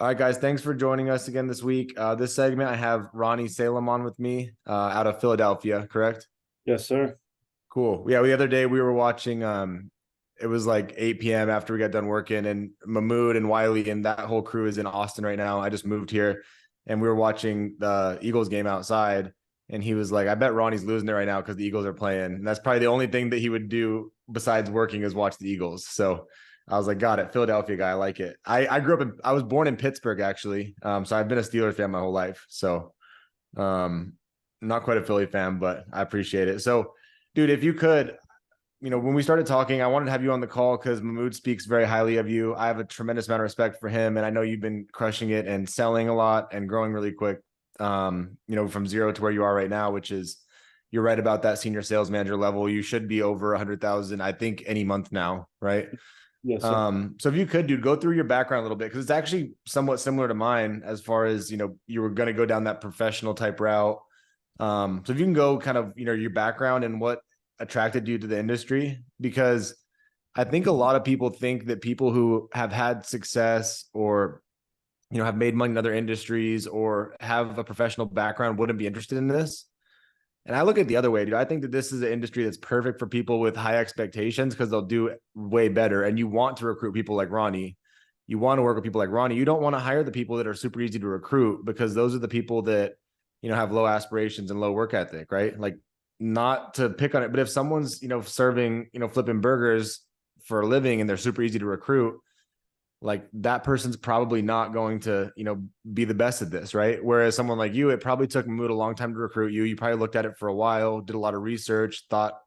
All right, guys, thanks for joining us again this week. This segment, I have Ronnie Salem on with me out of Philadelphia, correct? Yes, sir. Cool. Yeah, the other day we were watching, it was like 8 p.m. after we got done working, and Mahmood and Wiley and that whole crew is in Austin right now. I just moved here, and we were watching the Eagles game outside, and he was like, I bet Ronnie's losing it right now because the Eagles are playing. And that's probably the only thing that he would do besides working is watch the Eagles. So I was like, got it. Philadelphia guy. I like it. I grew up I was born in Pittsburgh, actually. So I've been a Steelers fan my whole life. So um, not quite a Philly fan, but I appreciate it. So, dude, if you could, when we started talking, I wanted to have you on the call because Mahmood speaks very highly of you. I have a tremendous amount of respect for him. And I know you've been crushing it and selling a lot and growing really quick, from zero to where you are right now, which is, you're right about that senior sales manager level. You should be over 100,000, I think, any month now, right? Yes, sir. So if you could, dude, go through your background a little bit because it's actually somewhat similar to mine as far as, you were going to go down that professional type route. So if you can go kind of, your background and what attracted you to the industry, because I think a lot of people think that people who have had success or, have made money in other industries or have a professional background wouldn't be interested in this. And I look at the other way, dude. I think that this is an industry that's perfect for people with high expectations because they'll do way better. And you want to recruit people like Ronnie. You want to work with people like Ronnie. You don't want to hire the people that are super easy to recruit because those are the people that, have low aspirations and low work ethic, right? Like, not to pick on it, but if someone's, serving, flipping burgers for a living and they're super easy to recruit, like that person's probably not going to, be the best at this, right? Whereas someone like you, it probably took Mahmood a long time to recruit you. You probably looked at it for a while, did a lot of research, thought,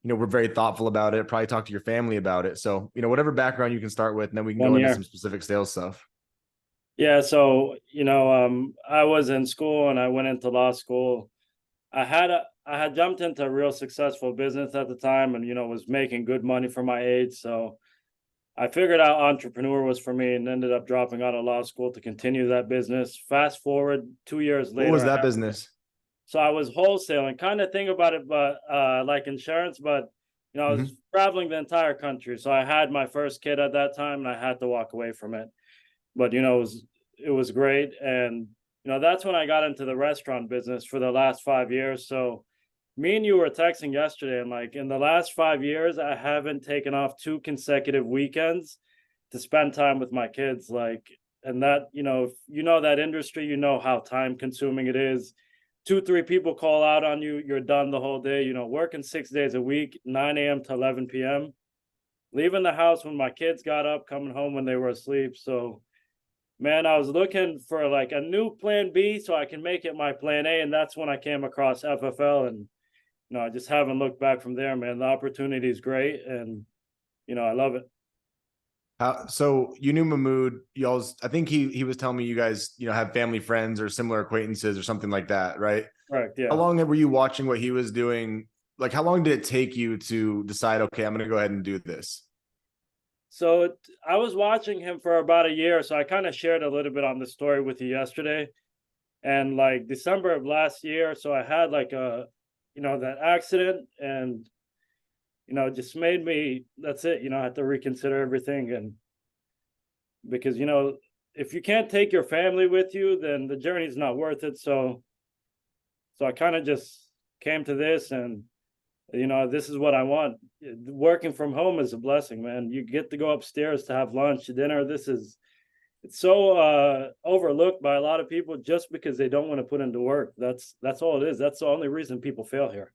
we're very thoughtful about it, probably talked to your family about it. So, whatever background you can start with, and then we can One go into year. some specific sales stuff. Yeah, so I was in school and I went into law school. I had jumped into a real successful business at the time and was making good money for my age. So I figured out entrepreneur was for me and ended up dropping out of law school to continue that business. Fast forward 2 years What later, was that business? so I was wholesaling, kind of think about it, but like insurance, but I was Mm-hmm. traveling the entire country. So I had my first kid at that time and I had to walk away from it. But it was great. And that's when I got into the restaurant business for the last 5 years. So me and you were texting yesterday, and like in the last 5 years, I haven't taken off 2 consecutive weekends to spend time with my kids. Like, and that, if you know that industry, you know how time consuming it is. Two, three people call out on you, you're done the whole day, working 6 days a week, 9 a.m. to 11 p.m. Leaving the house when my kids got up, coming home when they were asleep. So man, I was looking for like a new plan B so I can make it my plan A. And that's when I came across FFL. And, I just haven't looked back from there, man. The opportunity is great. And, I love it. So you knew Mahmood, y'all's, I think he was telling me you guys, have family friends or similar acquaintances or something like that, right? Correct. How Yeah. long were you watching what he was doing? Like, how long did it take you to decide, okay, I'm going to go ahead and do this? I was watching him for about a year. So I kind of shared a little bit on the story with you yesterday. And like December of last year, so I had like that accident and, it just made me, that's it, I had to reconsider everything. And because if you can't take your family with you, then the journey's not worth it. So I kind of just came to this, and this is what I want. Working from home is a blessing, man. You get to go upstairs to have lunch, dinner. It's so overlooked by a lot of people just because they don't want to put into work. That's all it is. That's the only reason people fail here.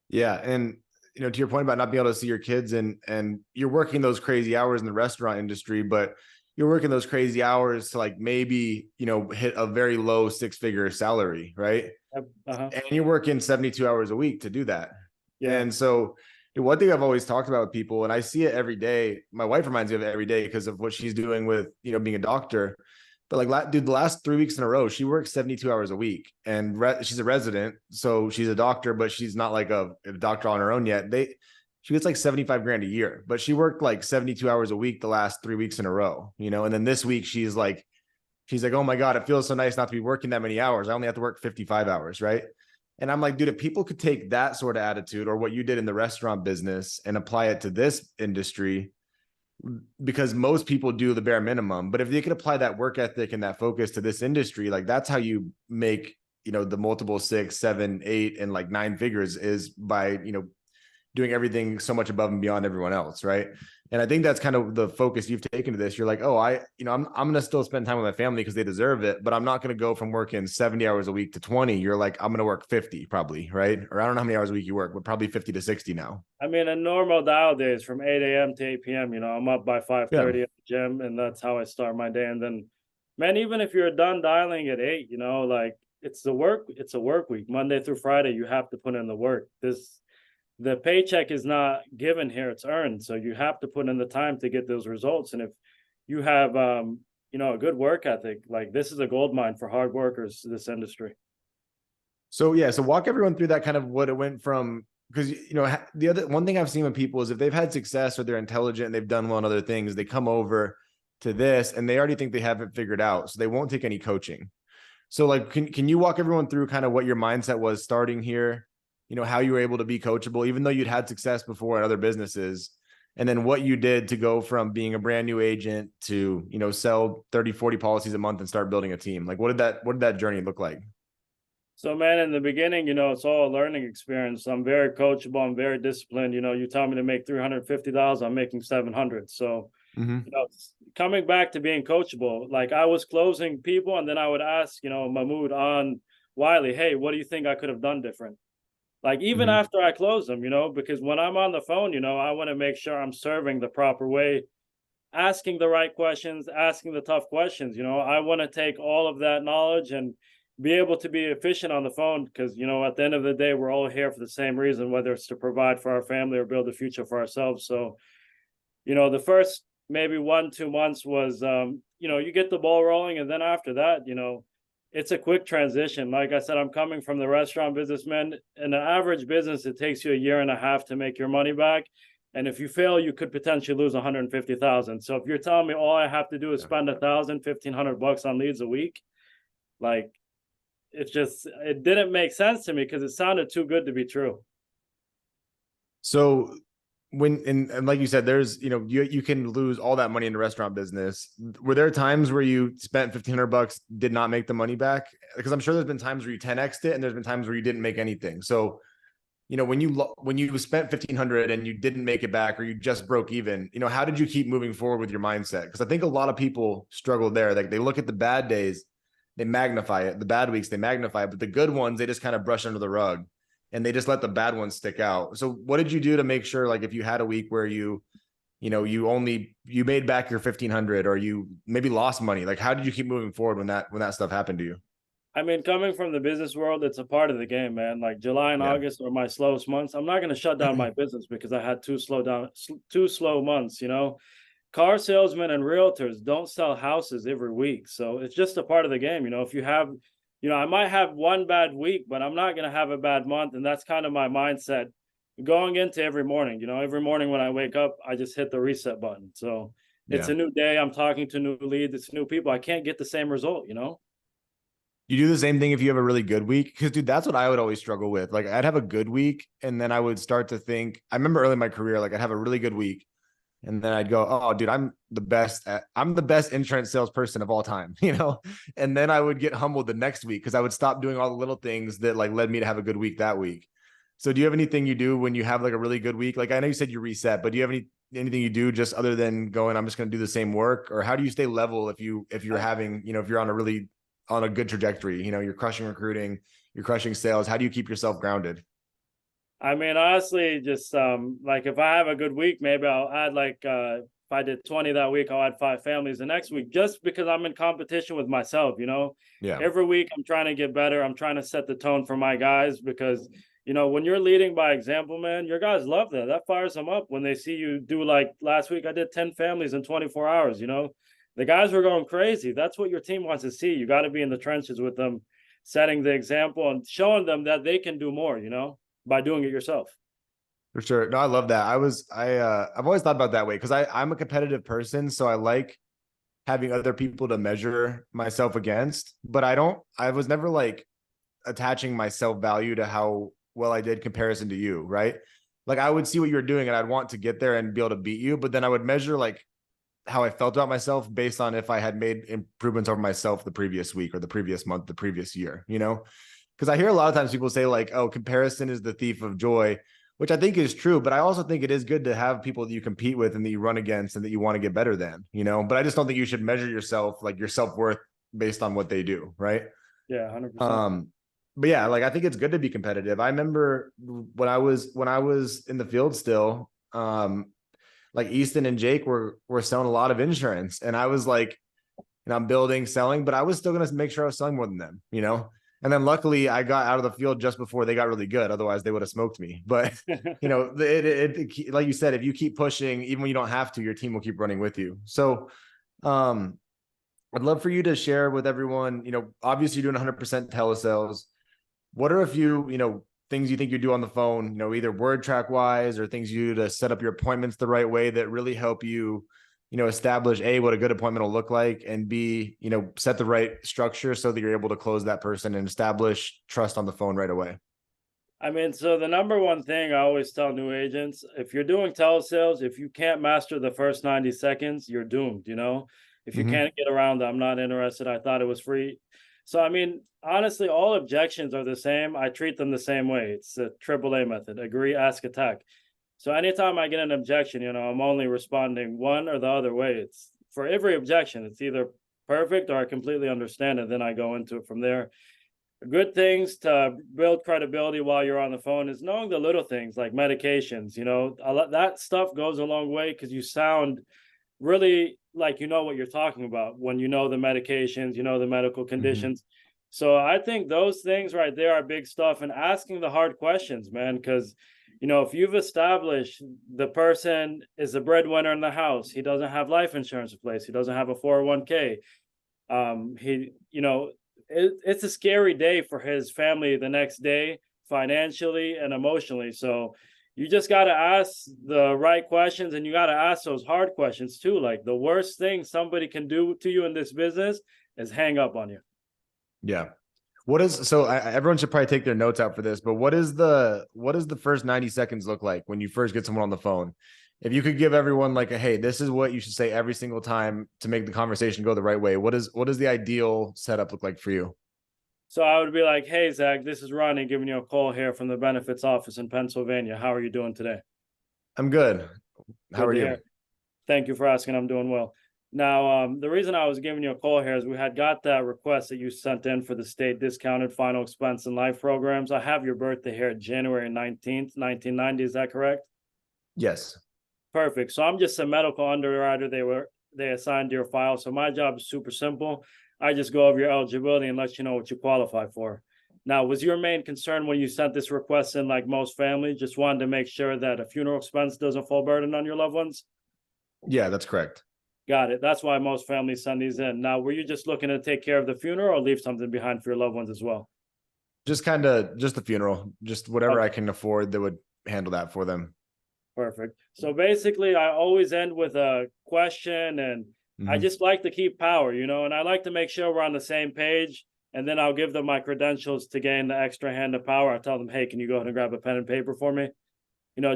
Yeah. And, to your point about not being able to see your kids and you're working those crazy hours in the restaurant industry, but you're working those crazy hours to like maybe, hit a very low 6-figure salary, right? Uh-huh. And you're working 72 hours a week to do that. Yeah. And so one thing I've always talked about with people, and I see it every day, my wife reminds me of it every day because of what she's doing with, being a doctor. But like, dude, the last 3 weeks in a row, she works 72 hours a week and she's a resident. So she's a doctor, but she's not like a doctor on her own yet. She gets like 75 grand a year, but she worked like 72 hours a week the last 3 weeks in a row, and then this week she's like, oh my God, it feels so nice not to be working that many hours. I only have to work 55 hours. Right. And I'm like, dude, if people could take that sort of attitude or what you did in the restaurant business and apply it to this industry, because most people do the bare minimum. But if they could apply that work ethic and that focus to this industry, like that's how you make, the multiple 6, 7, 8, and like 9 figures, is by, doing everything so much above and beyond everyone else, right? And I think that's kind of the focus you've taken to this. You're like, oh, I'm gonna still spend time with my family because they deserve it, but I'm not gonna go from working 70 hours a week to 20. You're like, I'm gonna work 50 probably, right? Or I don't know how many hours a week you work, but probably 50 to 60 now. I mean, a normal dial day is from 8 a.m. to 8 p.m. I'm up by Yeah. 5:30 at the gym, and that's how I start my day. And then, man, even if you're done dialing at 8, like it's a work week, Monday through Friday. You have to put in the work. The paycheck is not given here; it's earned. So you have to put in the time to get those results. And if you have, a good work ethic, like this is a gold mine for hard workers. This industry. So yeah, so walk everyone through that, kind of what it went from, because the other one thing I've seen with people is if they've had success or they're intelligent and they've done well in other things, they come over to this and they already think they have it figured out, so they won't take any coaching. So like, can you walk everyone through kind of what your mindset was starting here, how you were able to be coachable, even though you'd had success before in other businesses, and then what you did to go from being a brand new agent to, sell 30, 40 policies a month and start building a team? Like, what did that journey look like? So, man, in the beginning, it's all a learning experience. I'm very coachable. I'm very disciplined. You tell me to make $350, I'm making 700. So, Mm-hmm. coming back to being coachable, like I was closing people, and then I would ask, Mahmoud on Wiley, hey, what do you think I could have done different? Like even Mm-hmm. after I close them, because when I'm on the phone, I want to make sure I'm serving the proper way, asking the right questions, asking the tough questions. I want to take all of that knowledge and be able to be efficient on the phone because, at the end of the day, we're all here for the same reason, whether it's to provide for our family or build a future for ourselves. So, the first maybe 1, 2 months was, you get the ball rolling. And then after that, it's a quick transition. Like I said, I'm coming from the restaurant business, man. In an average business, it takes you a year and a half to make your money back. And if you fail, you could potentially lose 150,000. So if you're telling me all I have to do is Yeah. spend 1,000, 1,500 bucks on leads a week, like it didn't make sense to me because it sounded too good to be true. So and like you said, there's, you can lose all that money in the restaurant business. Were there times where you spent 1,500 bucks, did not make the money back? Because I'm sure there's been times where you 10x'd it and there's been times where you didn't make anything. So, when you spent 1,500 and you didn't make it back, or you just broke even, how did you keep moving forward with your mindset? Because I think a lot of people struggle there. Like they look at the bad days, they magnify it, the bad weeks, they magnify it, but the good ones, they just kind of brush under the rug and they just let the bad ones stick out. So what did you do to make sure, like, if you had a week where you made back your 1,500 or you maybe lost money, like how did you keep moving forward when that stuff happened to you? I mean, coming from the business world, it's a part of the game, man. Like July and Yeah. August are my slowest months. I'm not going to shut down my business because I had 2 slow months. Car salesmen and realtors don't sell houses every week, so it's just a part of the game. If you have, I might have one bad week, but I'm not going to have a bad month, and that's kind of my mindset going into every morning. Every morning when I wake up, I just hit the reset button. So it's Yeah. a new day. I'm talking to new leads. It's new people. I can't get the same result. You do the same thing if you have a really good week? Because, dude, that's what I would always struggle with. Like, I'd have a good week, and then I would start to think. I remember early in my career, like, I'd have a really good week, and then I'd go, "Oh, dude, I'm the best insurance salesperson of all time," And then I would get humbled the next week because I would stop doing all the little things that like led me to have a good week that week. So, do you have anything you do when you have like a really good week? Like, I know you said you reset, but do you have anything you do just other than going, I'm just going to do the same work? Or how do you stay level if you're having, if you're on a good trajectory, you're crushing recruiting, you're crushing sales. How do you keep yourself grounded? I mean, honestly, just like if I have a good week, maybe I'll add like if I did 20 that week, I'll add 5 families the next week, just because I'm in competition with myself. Yeah. Every week I'm trying to get better. I'm trying to set the tone for my guys because when you're leading by example, man, your guys love that. That fires them up when they see you do, like last week, I did 10 families in 24 hours. The guys were going crazy. That's what your team wants to see. You got to be in the trenches with them, setting the example and showing them that they can do more, by doing it yourself. For sure. No, I love that. I've always thought about that way because I'm a competitive person. So I like having other people to measure myself against, but I was never like attaching my self-value to how well I did comparison to you, right? Like I would see what you were doing and I'd want to get there and be able to beat you, but then I would measure like how I felt about myself based on if I had made improvements over myself the previous week or the previous month, the previous year, you know? Because I hear a lot of times people say like, oh, comparison is the thief of joy, which I think is true, but I also think it is good to have people that you compete with and that you run against and that you want to get better than, you know? But I just don't think you should measure yourself, like your self-worth based on what they do, right? Yeah, 100%. But yeah, like I think it's good to be competitive. I remember when I was in the field still, like Easton and Jake were selling a lot of insurance, and I was like, and I'm building, selling, but I was still gonna make sure I was selling more than them, you know. And then luckily, I got out of the field just before they got really good. Otherwise, they would have smoked me. But you know, like you said, if you keep pushing, even when you don't have to, your team will keep running with you. So, um, I'd love for you to share with everyone. You know, obviously you're doing 100% telesales. What are a few, things you think you do on the phone, either word track wise or things you do to set up your appointments the right way that really help you, establish A, what a good appointment will look like, and B, set the right structure so that you're able to close that person and establish trust on the phone right away? I mean, so the number one thing I always tell new agents, if you're doing telesales, if you can't master the first 90 seconds, you're doomed, you know? If you Mm-hmm. can't get around, I'm not interested. I thought it was free. So, I mean, honestly, all objections are the same. I treat them the same way. It's the AAA method: agree, ask, attack. So, anytime I get an objection, I'm only responding one or the other way. It's for every objection, it's either perfect or I completely understand it. Then I go into it from there. Good things to build credibility while you're on the phone is knowing the little things like medications. That stuff goes a long way because you sound really like you know what you're talking about when you know the medications, you know the medical Mm-hmm. conditions. So I think those things right there are big stuff, and asking the hard questions, man, because if you've established the person is the breadwinner in the house, he doesn't have life insurance in place, he doesn't have a 401k, he it's a scary day for his family the next day, financially and emotionally. So you just got to ask the right questions, and you got to ask those hard questions too. Like, the worst thing somebody can do to you in this business is hang up on you. Yeah. What is so everyone should probably take their notes out for this, but what does the first 90 seconds look like when you first get someone on the phone? If you could give everyone like a, hey, this is what you should say every single time to make the conversation go the right way. What does the ideal setup look like for you? So I would be like, "Hey, Zach, this is Ronnie giving you a call here from the benefits office in Pennsylvania. How are you doing today?" I'm good. How Good are to you? hear. Thank you for asking. I'm doing well. Now, the reason I was giving you a call here is we had got that request that you sent in for the state discounted final expense and life programs. I have your birthday here, January 19th, 1990. Is that correct? Yes. Perfect. So I'm just a medical underwriter. They assigned your file. So my job is super simple. I just go over your eligibility and let you know what you qualify for. Now, was your main concern when you sent this request in, like most families, just wanted to make sure that a funeral expense doesn't fall burden on your loved ones? Yeah, that's correct. Got it. That's why most families send these in. Now, were you just looking to take care of the funeral or leave something behind for your loved ones as well? Just the funeral, just whatever I Okay, can afford that would handle that for them. perfect. So basically, I always end with a question, and I Hmm. just like to keep power, and I like to make sure we're on the same page. And then I'll give them my credentials to gain the extra hand of power. I'll tell them, hey, can you go ahead and grab a pen and paper for me?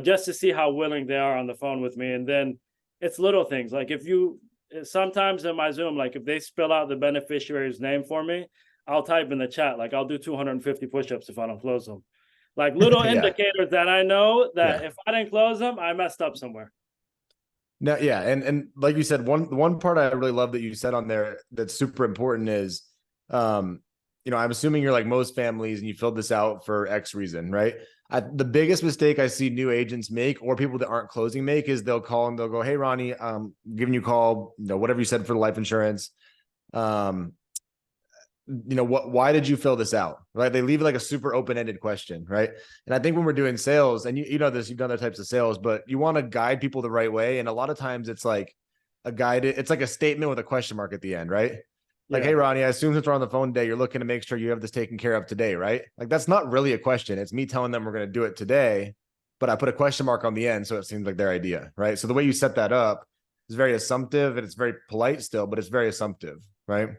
Just to see how willing they are on the phone with me. And then it's little things like if you sometimes in my Zoom, like if they spell out the beneficiary's name for me, I'll type in the chat, like I'll do 250 push-ups if I don't close them. Like little Yeah. indicators that I know that Yeah. if I didn't close them, I messed up somewhere. No, yeah, and like you said, one part I really love that you said on there that's super important is, um, I'm assuming you're like most families and you filled this out for X reason, right? The biggest mistake I see new agents make or people that aren't closing make is they'll call and they'll go, "Hey, Ronnie, giving you a call, whatever you said for the life insurance. Um, why did you fill this out?" Right? They leave like a super open-ended question, right? And I think when we're doing sales, and you know this, you've done other types of sales, but you want to guide people the right way. And a lot of times it's like it's like a statement with a question mark at the end, right? Like, Yeah. hey, Ronnie, I assume since we're on the phone today, you're looking to make sure you have this taken care of today, right? Like, that's not really a question. It's me telling them we're going to do it today, but I put a question mark on the end. So it seems like their idea, right? So the way you set that up is very assumptive and it's very polite still, but it's very assumptive, right?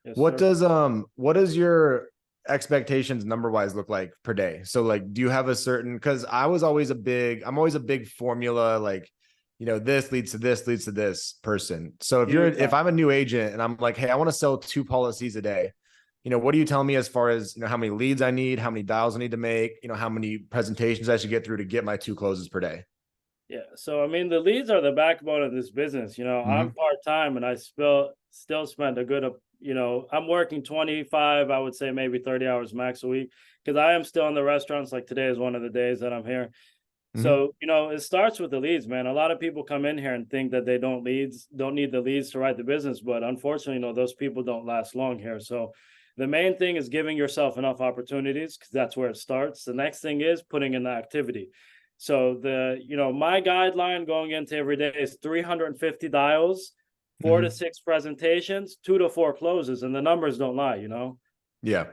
Yes, What sir. does what does your expectations number wise look like per day? So like do you have a certain, because I'm always a big formula, like this leads to this, leads to this person. So Yeah. if I'm a new agent and I'm like, hey, I want to sell 2 policies a day, what do you tell me as far as, how many leads I need, how many dials I need to make, how many presentations I should get through to get my 2 closes per day? Yeah. So I mean, the leads are the backbone of this business. I'm Hmm. part-time and I still spend a good, I'm working 25, I would say maybe 30 hours max a week because I am still in the restaurants. Like today is one of the days that I'm here. Hmm. So, it starts with the leads, man. A lot of people come in here and think that they don't need the leads to write the business, but unfortunately, those people don't last long here. So the main thing is giving yourself enough opportunities because that's where it starts. The next thing is putting in the activity. So my guideline going into every day is 350 dials, four to Hmm. six presentations, 2 to 4 closes, and the numbers don't lie. Yeah.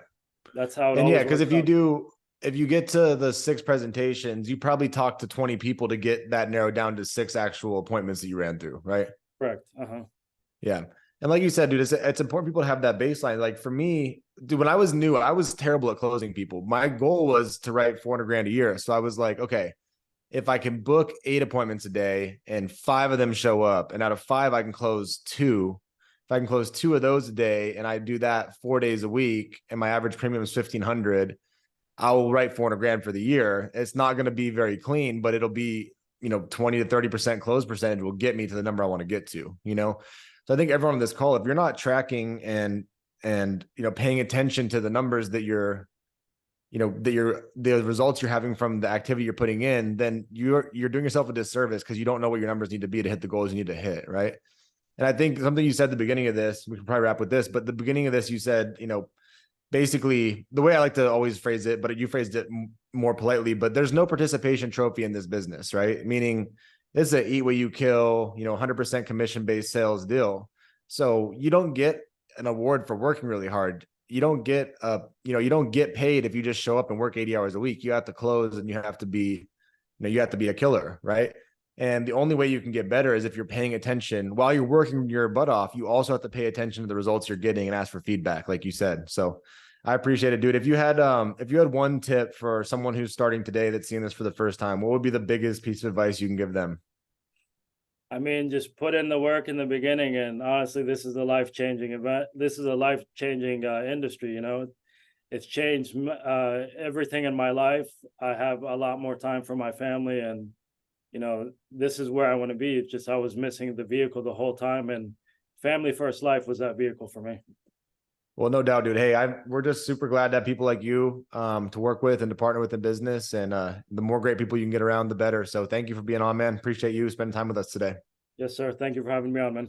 That's how it And yeah, always because works out. if you get to the 6 presentations, you probably talk to 20 people to get that narrowed down to 6 actual appointments that you ran through, right? Correct. Uh-huh. Yeah. And like you said, dude, it's important people to have that baseline. Like for me, dude, when I was new, I was terrible at closing people. My goal was to write 400 grand a year. So I was like, okay, if I can book 8 appointments a day and 5 of them show up, and out of 5, I can close 2. If I can close 2 of those a day and I do that 4 days a week and my average premium is 1,500, I will write 400 grand for the year. It's not going to be very clean, but it'll be, 20 to 30% close percentage will get me to the number I want to get to. So I think everyone on this call, if you're not tracking and paying attention to the numbers that the results you're having from the activity you're putting in, then you're doing yourself a disservice because you don't know what your numbers need to be to hit the goals you need to hit, right? And I think something you said at the beginning of this, we can probably wrap with this, but the beginning of this, you said, basically the way I like to always phrase it, but you phrased it more politely, but there's no participation trophy in this business, right? Meaning it's a eat what you kill, 100% commission based sales deal. So you don't get an award for working really hard. You don't get paid if you just show up and work 80 hours a week. You have to close and you have to be a killer, right? And the only way you can get better is if you're paying attention while you're working your butt off. You also have to pay attention to the results you're getting and ask for feedback, like you said. So I appreciate it, dude. If you had one tip for someone who's starting today that's seeing this for the first time, what would be the biggest piece of advice you can give them? I mean, just put in the work in the beginning, and honestly, this is a life-changing event. This is a life-changing industry. It's changed everything in my life. I have a lot more time for my family, and this is where I want to be. It's just I was missing the vehicle the whole time, and family first life was that vehicle for me. Well, no doubt, dude. Hey, we're just super glad to have people like you to work with and to partner with in business. And the more great people you can get around, the better. So thank you for being on, man. Appreciate you spending time with us today. Yes, sir. Thank you for having me on, man.